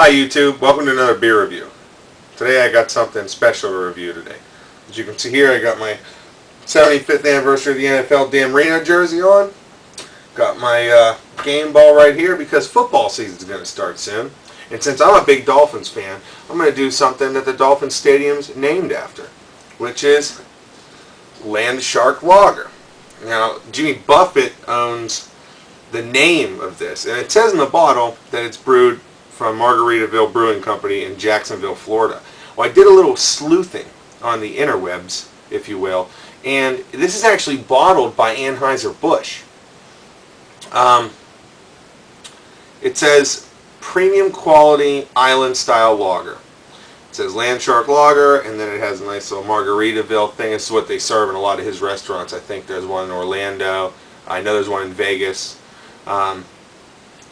Hi YouTube, welcome to another beer review. Today I got something special to review today. As you can see here, I got my 75th anniversary of the NFL Dan Marino jersey on. Got my game ball right here because football season is going to start soon. And since I'm a big Dolphins fan, I'm going to do something that the Dolphins Stadium's named after, which is Land Shark Lager. Now, Jimmy Buffett owns the name of this, and it says in the bottle that it's brewed from Margaritaville Brewing Company in Jacksonville, Florida. Well, I did a little sleuthing on the interwebs, if you will, and this is actually bottled by Anheuser-Busch. It says premium quality island style lager. It says Land Shark Lager, and then it has a nice little Margaritaville thing. This is what they serve in a lot of his restaurants. I think there's one in Orlando. I know there's one in Vegas.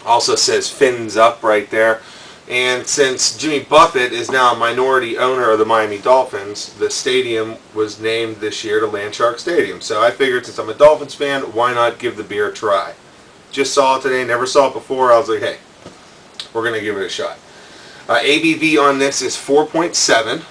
Also says Phins up right there. And since Jimmy Buffett is now a minority owner of the Miami Dolphins, the stadium was named this year to Land Shark Stadium. So I figured since I'm a Dolphins fan, why not give the beer a try? Just saw it today, never saw it before. I was like, hey, we're going to give it a shot. ABV on this is 4.7.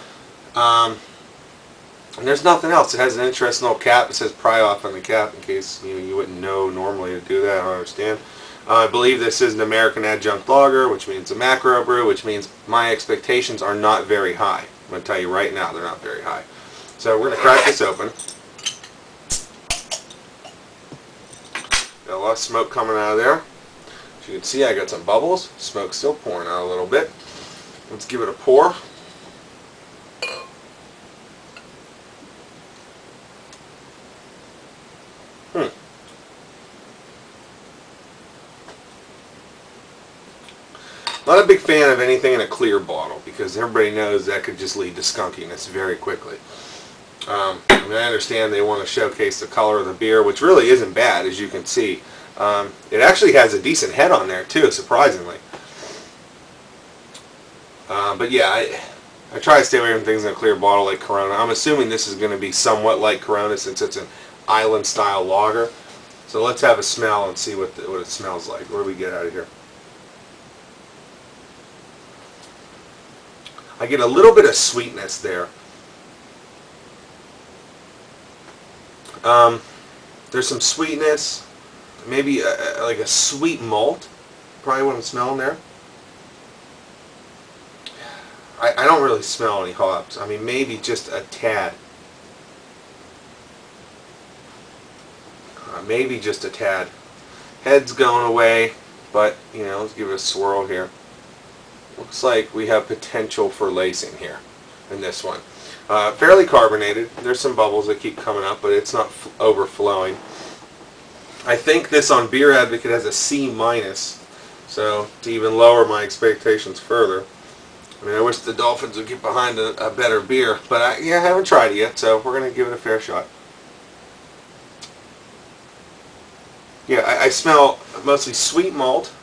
And there's nothing else. It has an interesting little cap. It says pry off on the cap in case you wouldn't know normally to do that. I don't understand. I believe this is an American adjunct lager, which means a macro brew, which means my expectations are not very high. I'm going to tell you right now, they're not very high. So we're going to crack this open. Got a lot of smoke coming out of there. As you can see, I got some bubbles. Smoke's still pouring out a little bit. Let's give it a pour. Not a big fan of anything in a clear bottle because everybody knows that could just lead to skunkiness very quickly. I understand they want to showcase the color of the beer, which really isn't bad, as you can see. It actually has a decent head on there too, surprisingly. But yeah, I try to stay away from things in a clear bottle like Corona. I'm assuming this is going to be somewhat like Corona since it's an island-style lager. So let's have a smell and see what it smells like. What do we get out of here? I get a little bit of sweetness there. There's some sweetness, maybe like a sweet malt, probably what I'm smelling there. I don't really smell any hops. I mean, maybe just a tad. Maybe just a tad. Head's going away, but, let's give it a swirl here. Looks like we have potential for lacing here in this one. Fairly carbonated. There's some bubbles that keep coming up, but it's not overflowing. I think this on Beer Advocate has a C-, so to even lower my expectations further. I mean, I wish the Dolphins would get behind a better beer, but I haven't tried it yet, so we're going to give it a fair shot. Yeah, I smell mostly sweet malt.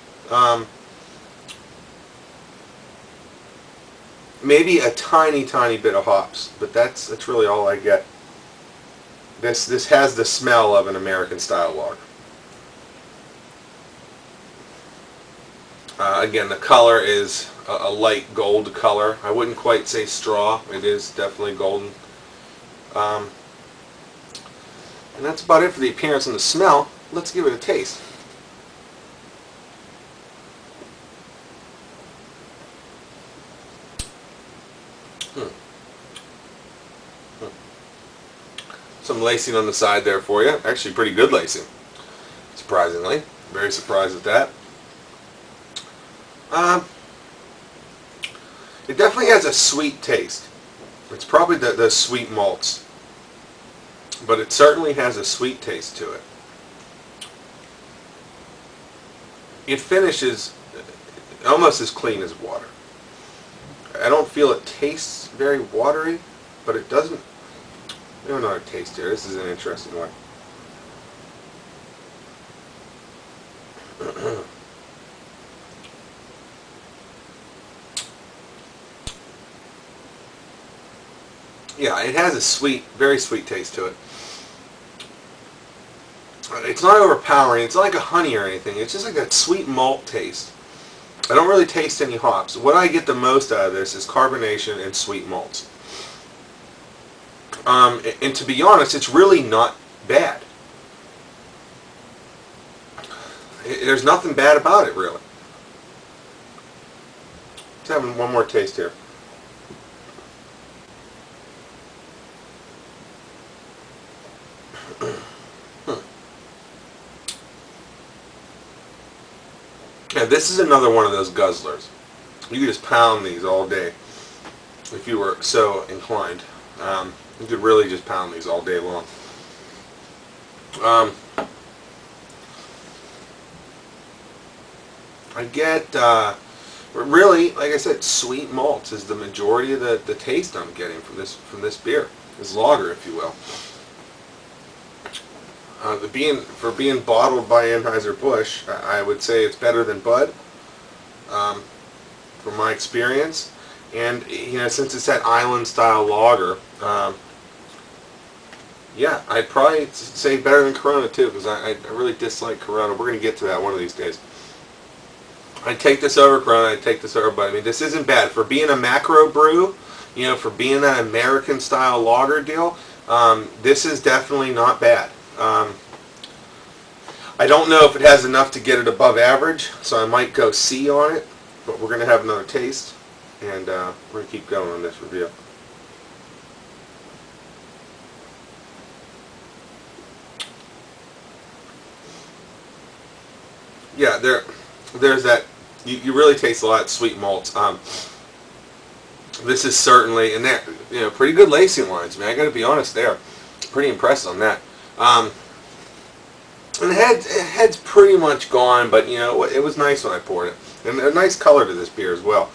Maybe a tiny bit of hops, but that's really all I get. This has the smell of an American style lager. Again, the color is a light gold color. I wouldn't quite say straw. It is definitely golden. And that's about it for the appearance and the smell. Let's give it a taste. Some lacing on the side there for you. Actually pretty good lacing, surprisingly. Very surprised at that. It definitely has a sweet taste. It's probably the sweet malts, but it certainly has a sweet taste to it. It finishes almost as clean as water. I don't feel it tastes very watery, but it doesn't. I don't know how to taste here. This is an interesting one. Yeah, it has a sweet, very sweet taste to it. It's not overpowering. It's not like a honey or anything. It's just like that sweet malt taste. I don't really taste any hops. What I get the most out of this is carbonation and sweet malts. And to be honest, it's really not bad. There's nothing bad about it, really. Let's have one more taste here. Yeah, this is another one of those guzzlers. You could just pound these all day if you were so inclined. You could really just pound these all day long. I get, really, like I said, sweet malts is the majority of the taste I'm getting from this beer. This lager, if you will. For being bottled by Anheuser-Busch, I would say it's better than Bud, from my experience. And you know, since it's that island-style lager, yeah, I'd probably say better than Corona too, because I really dislike Corona. We're going to get to that one of these days. I'd take this over Corona. I'd take this over Bud. I mean, this isn't bad for being a macro brew. You know, for being that American-style lager deal. This is definitely not bad. I don't know if it has enough to get it above average, so I might go C on it, but we're going to have another taste, and we're going to keep going on this review. Yeah, there's that, you really taste a lot of sweet malts. This is certainly, and that, you know, pretty good lacing lines, man. I got to be honest there. Pretty impressed on that. And the head's pretty much gone, but you know, it was nice when I poured it. And a nice color to this beer as well.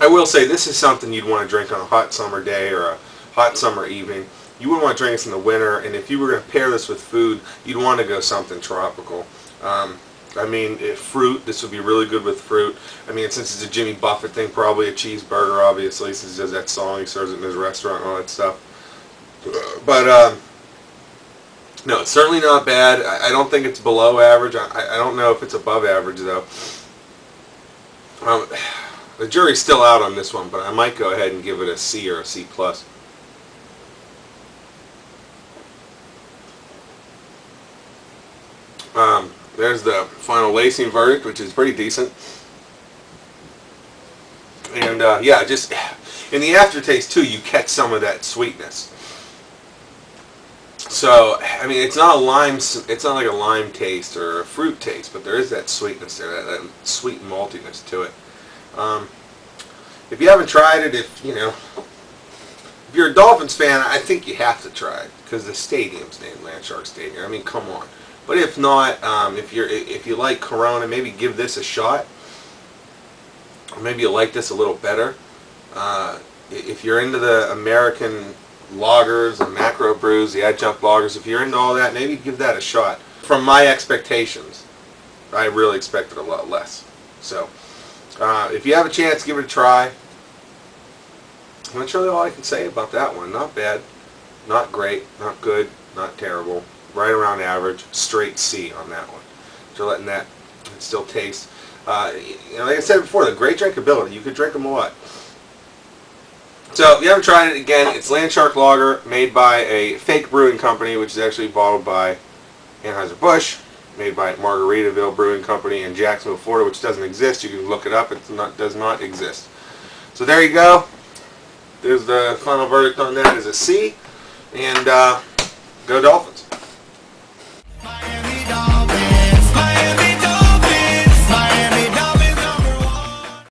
I will say this is something you'd want to drink on a hot summer day or a hot summer evening. You wouldn't want to drink this in the winter, and if you were going to pair this with food, you'd want to go something tropical. I mean, fruit, this would be really good with fruit. I mean, since it's a Jimmy Buffett thing, probably a cheeseburger, obviously, since he does that song, he serves it in his restaurant and all that stuff. But, no, it's certainly not bad. I don't think it's below average. I don't know if it's above average, though. The jury's still out on this one, but I might go ahead and give it a C or a C+. There's the final lacing verdict, which is pretty decent. And yeah, just in the aftertaste too, you catch some of that sweetness. So I mean, it's not like a lime taste or a fruit taste, but there is that sweetness there, that sweet maltiness to it. If you haven't tried it, if you're a Dolphins fan, I think you have to try it because the stadium's named Landshark Stadium. I mean, come on. But if not, if you like Corona, maybe give this a shot. Or maybe you like this a little better. If you're into the American lagers, the macro brews, the adjunct lagers, if you're into all that, maybe give that a shot. From my expectations, I really expected a lot less. So, if you have a chance, give it a try. That's really all I can say about that one. Not bad, not great, not good, not terrible. Right around average, straight C on that one. So letting that still taste. Like I said before, the great drinkability. You could drink them a lot. So if you haven't tried it, again, it's Landshark Lager, made by a fake brewing company, which is actually bottled by Anheuser-Busch, made by Margaritaville Brewing Company in Jacksonville, Florida, which doesn't exist. You can look it up. It does not exist. So there you go. There's the final verdict on that is a C. And go Dolphins.